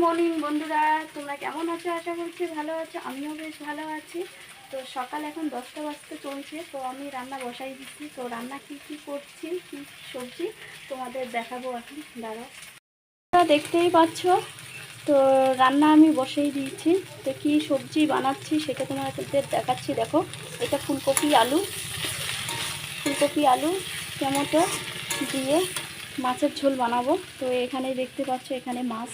Morning বন্ধুরা, তোমরা কেমন আছো? আশা করছি ভালো আছো। আমিও বেশ ভালো আছি। তো সকাল এখন 10টা বাজতে চলছে, তো আমি রান্না বসাই দিচ্ছি। তো রান্না কি করছি, কি সবজি তোমাদের দেখাবো এখন, দাঁড়াও। দেখতেই পাচ্ছ, তো রান্না আমি বসেই দিয়েছি। তো কি সবজি বানাচ্ছি সেটা তোমাদের দেখাচ্ছি। দেখো, এটা ফুলকপি আলু টমেটো দিয়ে মাছের ঝোল বানাবো। তো এখানে দেখতে পাচ্ছ, এখানে মাছ,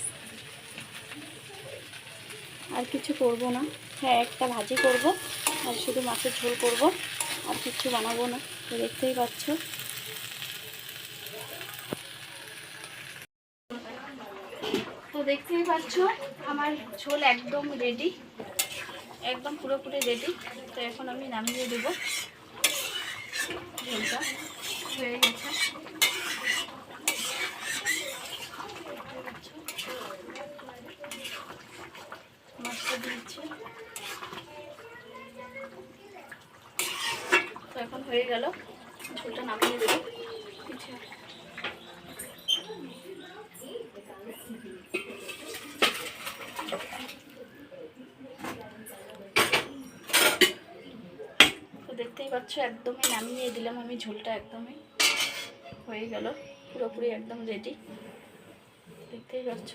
আর কিছু করব না। হ্যাঁ, একটা ভাজি করব আর শুধু মাছের ঝোল করব, আর কিছু বানাবো না। তো দেখতেই পাচ্ছ। তো দেখতেই পাচ্ছ আমার ঝোল একদম রেডি, একদম পুরোপুরি রেডি। তো এখন আমি নামিয়ে দেবো। ঝোলটা হয়ে গেছে। মাছটা দিয়েছি, তো এখন হয়ে গেল। ঝোলটা নামিয়ে দেবো। তো দেখতেই পাচ্ছ একদমই নামিয়ে দিলাম আমি ঝোলটা, একদমই হয়ে গেল, পুরোপুরি একদম রেডি। দেখতেই পাচ্ছ।